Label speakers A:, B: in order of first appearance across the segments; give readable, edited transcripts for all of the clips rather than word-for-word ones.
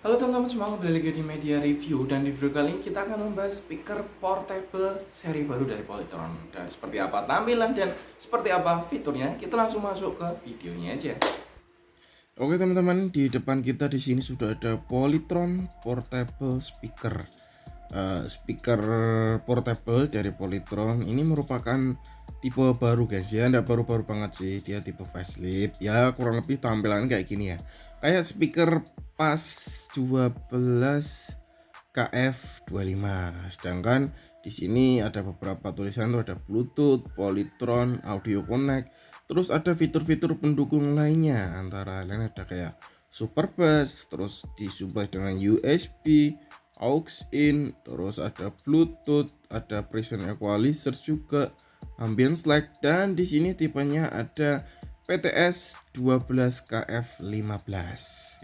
A: Halo teman-teman semua, kembali lagi di Media Review. Dan di video kali ini kita akan membahas speaker portable seri baru dari Polytron. Dan seperti apa tampilan dan seperti apa fiturnya, kita langsung masuk ke videonya aja. Oke teman-teman, di depan kita di sini sudah ada Polytron portable speaker. Speaker portable dari Polytron ini merupakan tipe baru guys ya, nggak baru-baru banget sih, dia tipe facelift ya, kurang lebih tampilan kayak gini ya, kayak speaker pas 12 KF25. Sedangkan di sini ada beberapa tulisan tuh, ada Bluetooth, Polytron, Audio Connect, terus ada fitur-fitur pendukung lainnya, antara lain ada kayak super bass, terus disuplai dengan USB, aux in, terus ada Bluetooth, ada precision equalizer juga, ambience light, dan di sini tipenya ada PTS 12KF15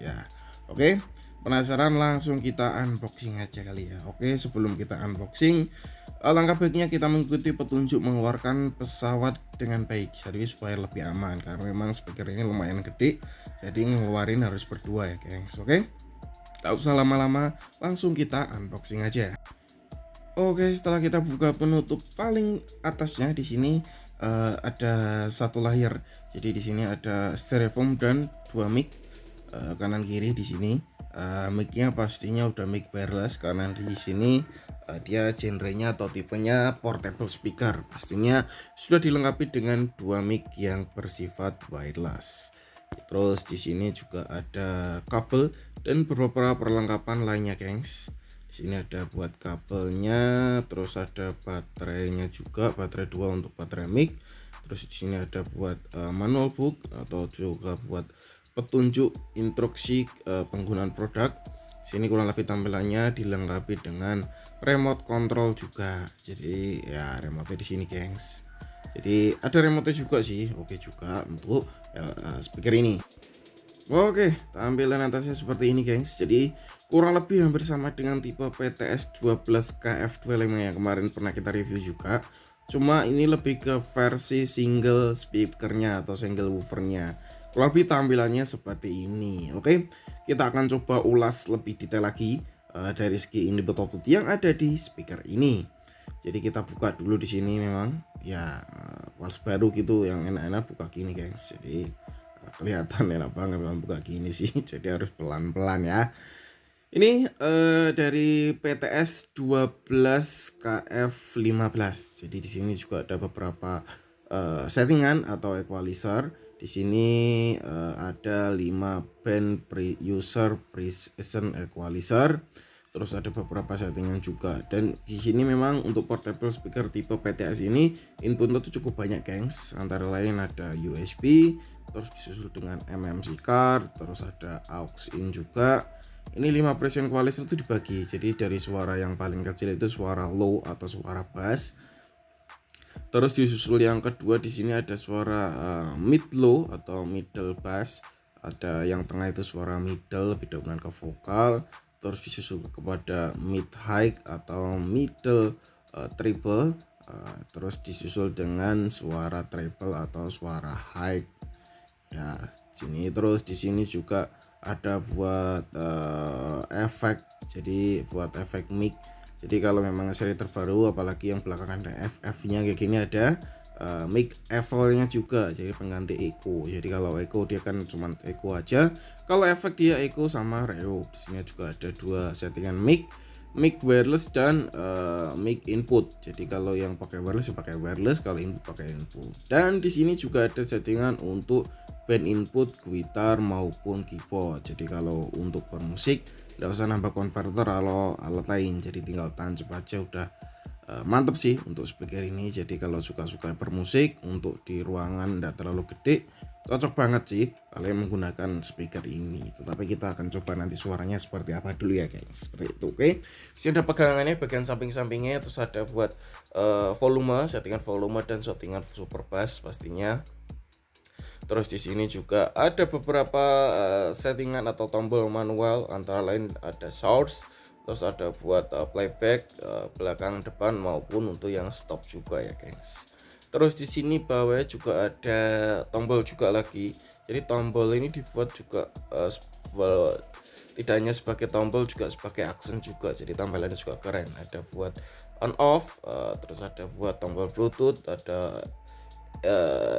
A: ya. Oke, penasaran, langsung kita unboxing aja kali ya. Oke, sebelum kita unboxing, alangkah baiknya kita mengikuti petunjuk mengeluarkan pesawat dengan baik, jadi supaya lebih aman, karena memang speaker ini lumayan gede, jadi ngeluarin harus berdua ya gengs. Oke, tak usah lama-lama, langsung kita unboxing aja. Oke, setelah kita buka penutup paling atasnya, di sini ada satu layar. Jadi di sini ada styrofoam dan dua mic, kanan kiri. Di sini mic-nya pastinya udah mic wireless, karena di sini dia genrenya atau tipenya portable speaker. Pastinya sudah dilengkapi dengan dua mic yang bersifat wireless. Terus di sini juga ada kabel dan beberapa perlengkapan lainnya, gengs. Di sini ada buat kabelnya, terus ada baterainya juga, baterai 2 untuk baterai mic. Terus di sini ada buat manual book atau juga buat petunjuk instruksi penggunaan produk. Sini kurang lebih tampilannya dilengkapi dengan remote control juga. Jadi ya remote di sini, gengs. Jadi ada remote juga sih, oke juga untuk speaker ini. Oke, tampilan atasnya seperti ini, gengs. Jadi kurang lebih hampir sama dengan tipe PTS 12KF25 yang kemarin pernah kita review juga. Cuma ini lebih ke versi single speakernya atau single woofernya. Kurang lebih tampilannya seperti ini. Oke, kita akan coba ulas lebih detail lagi dari segi input output yang ada di speaker ini. Jadi kita buka dulu di sini, memang ya pas baru gitu yang enak-enak buka gini, guys. Jadi kelihatan enak banget kalau buka gini sih. Jadi harus pelan-pelan ya. Ini dari PTS 12KF15. Jadi di sini juga ada beberapa settingan atau equalizer. Di sini ada 5 band user precision equalizer. Terus ada beberapa settingan juga, dan di sini memang untuk portable speaker tipe PTS ini inputnya tuh cukup banyak, gengs. Antara lain ada USB, terus disusul dengan MMC card, terus ada aux in juga. Ini 5 precision equalizer itu dibagi, jadi dari suara yang paling kecil itu suara low atau suara bass. Terus disusul yang kedua, di sini ada suara mid low atau middle bass. Ada yang tengah itu suara middle, lebih dominan ke vokal. Terus disusul kepada mid high atau middle treble, terus disusul dengan suara treble atau suara high ya sini. Terus di sini juga ada buat efek, jadi buat efek mic. Jadi kalau memang seri terbaru, apalagi yang belakangan ada FF-nya kayak gini, ada mic echo-nya juga, jadi pengganti echo. Jadi kalau echo dia kan cuma echo aja, kalau efek dia echo sama reverb. Di sini juga ada dua settingan mic wireless dan mic input. Jadi kalau yang pakai wireless ya pakai wireless, kalau input pakai input. Dan di sini juga ada settingan untuk band input gitar maupun keyboard. Jadi kalau untuk bermusik nggak usah nambah konverter atau alat lain, jadi tinggal tancap aja udah mantep sih untuk speaker ini. Jadi kalau suka-suka bermusik untuk di ruangan nggak terlalu gede, cocok banget sih kalian menggunakan speaker ini. Tetapi kita akan coba nanti suaranya seperti apa dulu ya, guys. Seperti itu. Oke, sini ada pegangannya bagian samping-sampingnya, terus ada buat volume, settingan volume dan settingan super bass pastinya. Terus di sini juga ada beberapa settingan atau tombol manual, antara lain ada source, terus ada buat playback belakang, depan maupun untuk yang stop juga ya, guys. Terus di sini bawahnya juga ada tombol juga lagi. Jadi tombol ini dibuat juga tidak hanya sebagai tombol, juga sebagai aksen juga, jadi tampilannya juga keren. Ada buat on off, terus ada buat tombol Bluetooth, ada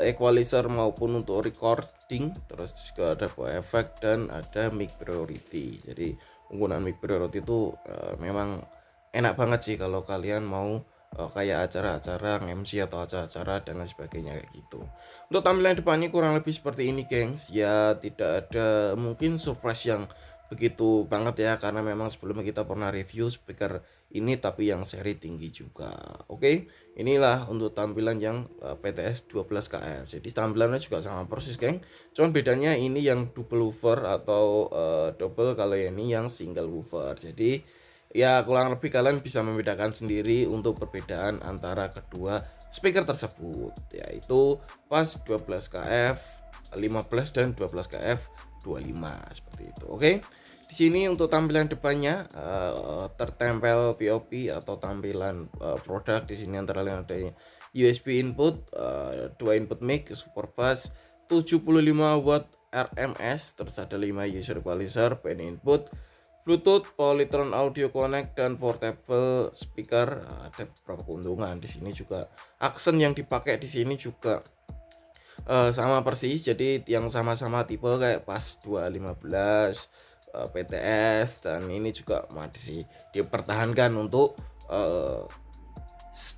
A: equalizer maupun untuk recording, terus juga ada buat efek dan ada mic priority. Jadi penggunaan mic priority itu memang enak banget sih kalau kalian mau kayak acara-acara MC atau acara-acara dan lain sebagainya kayak gitu. Untuk tampilan depannya kurang lebih seperti ini, gengs. Ya tidak ada mungkin surprise yang begitu banget ya, karena memang sebelumnya kita pernah review speaker ini tapi yang seri tinggi juga. Oke, inilah untuk tampilan yang PTS 12KF. Jadi tampilannya juga sama persis, geng. Cuman bedanya ini yang double woofer atau double, kalau ini yang single woofer. Jadi ya kurang lebih kalian bisa membedakan sendiri untuk perbedaan antara kedua speaker tersebut, yaitu pas 12KF 15 dan 12KF 25 seperti itu. Oke. Di sini untuk tampilan depannya tertempel POP atau tampilan produk. Di sini antara lain ada USB input, 2 input mic, super bass, 75 watt RMS, terus ada 5 user equalizer, band input, Bluetooth, Polytron Audio Connect, dan portable speaker. Ada beberapa keuntungan di sini juga. Aksen yang dipakai di sini juga sama persis, jadi yang sama-sama tipe kayak pas 215 PTS, dan ini juga masih dipertahankan untuk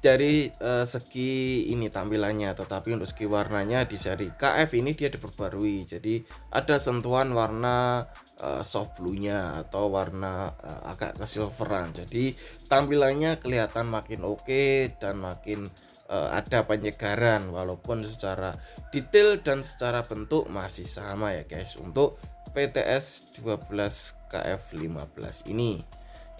A: dari segi ini tampilannya, tetapi untuk segi warnanya di seri KF ini dia diperbarui, jadi ada sentuhan warna soft blue-nya atau warna agak kesilveran, jadi tampilannya kelihatan makin oke dan makin ada penyegaran, walaupun secara detail dan secara bentuk masih sama ya guys untuk PTS 12KF15 ini.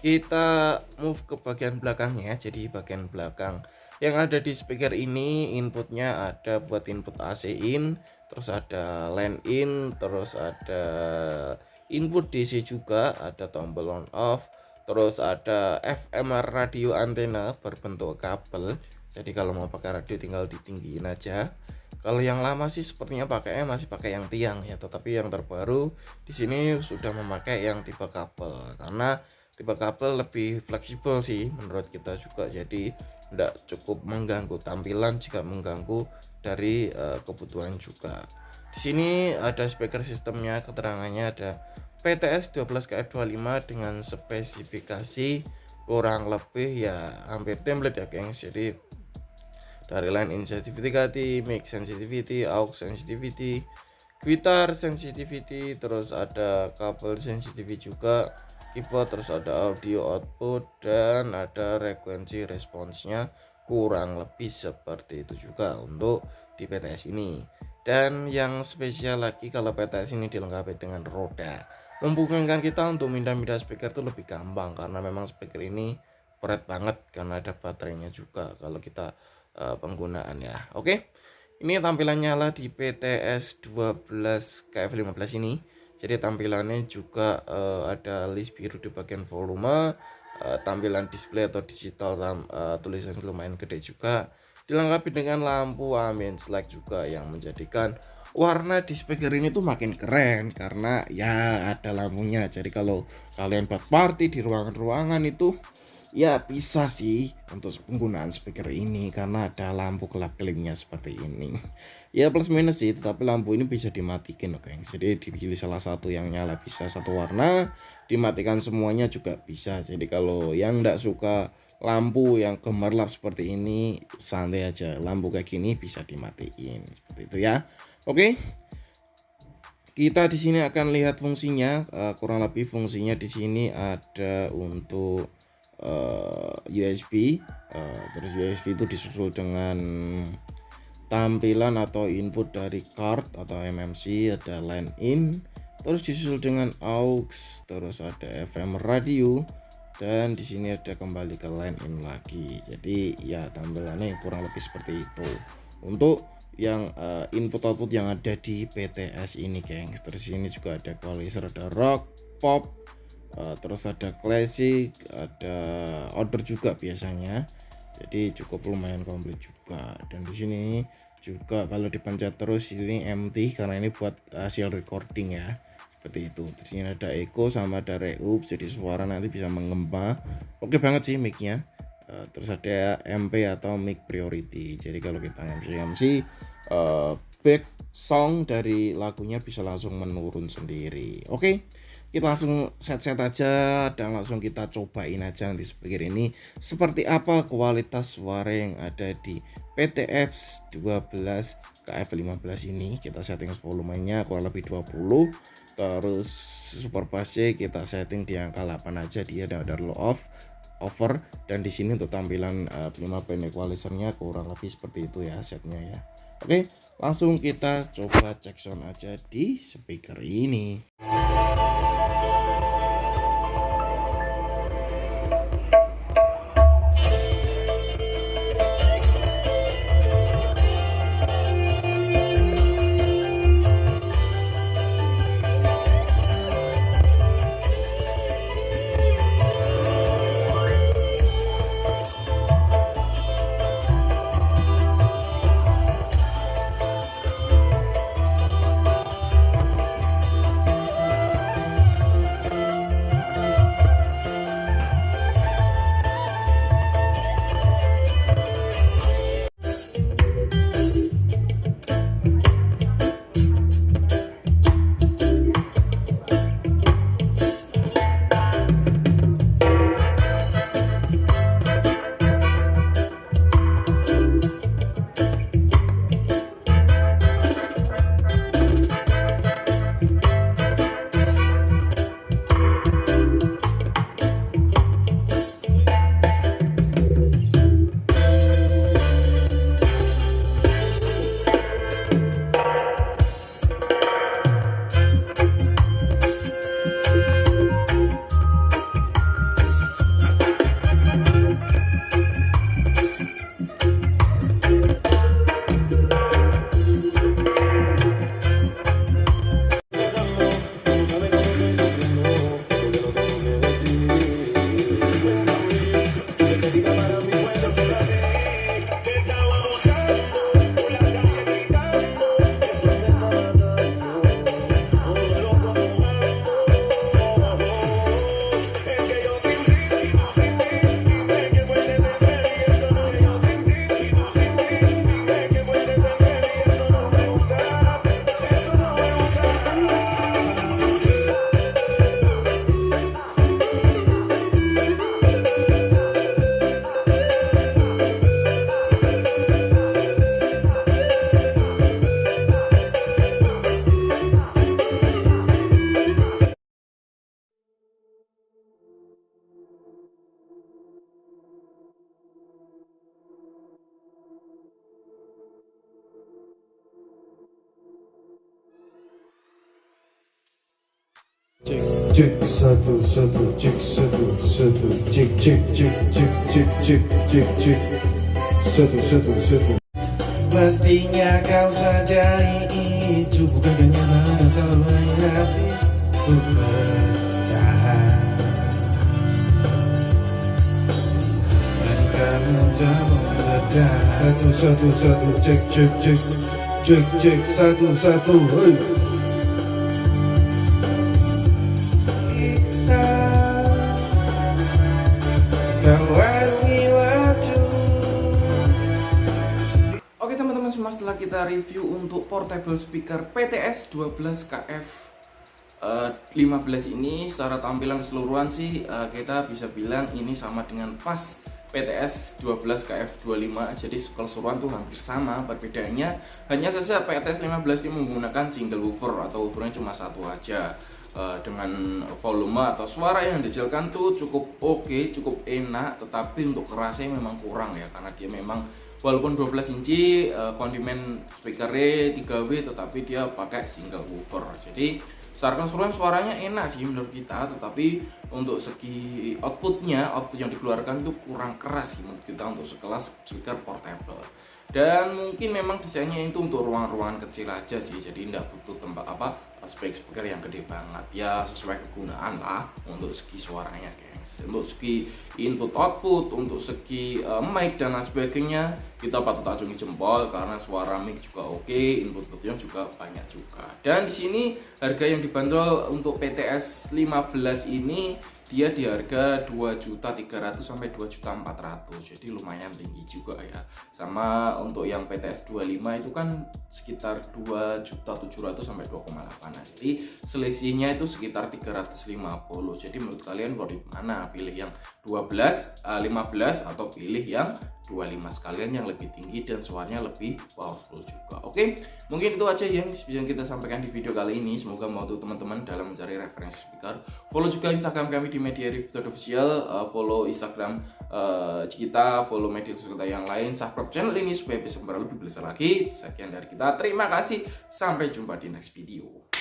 A: Kita move ke bagian belakangnya. Jadi bagian belakang yang ada di speaker ini, inputnya ada buat input AC in, terus ada line in, terus ada input DC juga, ada tombol on off, terus ada FM radio antena berbentuk kabel. Jadi kalau mau pakai radio tinggal ditinggiin aja. Kalau yang lama sih sepertinya pakainya masih pakai yang tiang ya, tetapi yang terbaru di sini sudah memakai yang tipe kabel, karena tipe kabel lebih fleksibel sih menurut kita juga, jadi tidak cukup mengganggu tampilan jika mengganggu dari kebutuhan juga. Di sini ada speaker sistemnya, keterangannya ada PTS 12KF25 dengan spesifikasi kurang lebih ya hampir template ya gengs. Jadi dari line in sensitivity, mic sensitivity, aux sensitivity, guitar sensitivity, terus ada kabel sensitivity juga, keyboard, terus ada audio output, dan ada frekuensi responsnya kurang lebih seperti itu juga untuk di PTS ini. Dan yang spesial lagi kalau PTS ini dilengkapi dengan roda, memungkinkan kita untuk pindah-pindah speaker itu lebih gampang, karena memang speaker ini berat banget karena ada baterainya juga kalau kita penggunaan ya. Oke. Ini tampilannya lah di PTS 12KF15 ini. Jadi tampilannya juga ada list biru di bagian volume, tampilan display atau digital tulisan lumayan gede juga. Dilengkapi dengan lampu ambient light juga yang menjadikan warna di speaker ini tuh makin keren karena ya ada lampunya. Jadi kalau kalian buat party di ruangan-ruangan itu ya bisa sih untuk penggunaan speaker ini karena ada lampu kelap-kelipnya seperti ini. Ya plus minus sih, tetapi lampu ini bisa dimatikan oke. Jadi dipilih salah satu yang nyala bisa satu warna, dimatikan semuanya juga bisa. Jadi kalau yang enggak suka lampu yang gemerlap seperti ini, santai aja, lampu kayak gini bisa dimatiin seperti itu ya. Oke. Kita di sini akan lihat fungsinya, kurang lebih fungsinya di sini ada untuk USB, terus USB itu disusul dengan tampilan atau input dari card atau MMC, ada line in, terus disusul dengan aux, terus ada FM radio, dan di sini ada kembali ke line in lagi. Jadi ya tampilannya kurang lebih seperti itu untuk yang input output yang ada di PTS ini gengs. Terus ini juga ada equalizer, ada rock, pop, terus ada classic, ada order juga biasanya, jadi cukup lumayan komplit juga. Dan di sini juga kalau dipencet terus ini empty karena ini buat hasil recording ya, seperti itu. Di sini ada echo sama ada reverb, jadi suara nanti bisa mengembang. Oke banget sih mic-nya. Terus ada MP atau mic priority. Jadi kalau kita MC back song dari lagunya bisa langsung menurun sendiri. Oke. Kita langsung set-set aja dan langsung kita cobain aja nanti speaker ini seperti apa kualitas suara yang ada di PTX 12 KF15 ini. Kita setting volumenya kurang lebih 20, terus super bassnya kita setting di angka 8 aja, dia ada low off over, dan di sini untuk tampilan 5 band equalizernya kurang lebih seperti itu ya setnya ya. Oke, langsung kita coba cek sound aja di speaker ini.
B: Cek satu cek satu cek satu. Pastinya kau sadari itu bukan kenyataan selalu hati bertahan. Mereka menjauh bertahan. Satu cek satu hey.
A: Oke teman-teman semua, setelah kita review untuk portable speaker PTX 12 KF 15 ini, secara tampilan keseluruhan sih kita bisa bilang ini sama dengan pas PTX 12 KF 25. Jadi keseluruhan tuh hampir sama, perbedaannya hanya saja PTX 15 ini menggunakan single woofer atau woofernya cuma satu aja. Dengan volume atau suara yang dihasilkan tuh cukup oke, cukup enak, tetapi untuk kerasnya memang kurang ya, karena dia memang walaupun 12 inci kondimen speakernya 3W, tetapi dia pakai single woofer. Jadi secara keseluruhan suaranya enak sih menurut kita, tetapi
C: untuk segi output yang dikeluarkan itu kurang keras sih menurut kita untuk sekelas speaker portable. Dan mungkin memang desainnya itu untuk ruangan-ruangan kecil aja sih, jadi tidak butuh tempat speaker yang gede banget ya, sesuai kegunaan lah untuk segi suaranya guys. Untuk segi input output, untuk segi mic dan lain sebagainya kita patut acungi jempol karena suara mic juga oke, input outputnya juga banyak juga. Dan di sini harga yang dibanderol untuk PTS 15 ini dia di harga 2.300.000 sampai 2.400.000, jadi lumayan tinggi juga ya. Sama untuk yang PTS 25 itu kan sekitar 2.700.000 sampai 2,8. Jadi selisihnya itu sekitar 350. Jadi menurut kalian worth it mana? Pilih yang 12, 15 atau pilih yang 25 sekalian yang lebih tinggi dan suaranya lebih powerful juga. Oke, mungkin itu aja yang bisa kita sampaikan di video kali ini. Semoga membantu teman-teman dalam mencari referensi speaker. Follow juga Instagram kami di Media Review Official, follow Instagram kita, follow media sosial kita yang lain, subscribe channel ini supaya bisa lebih besar lagi. Sekian dari kita, terima kasih, sampai jumpa di next video.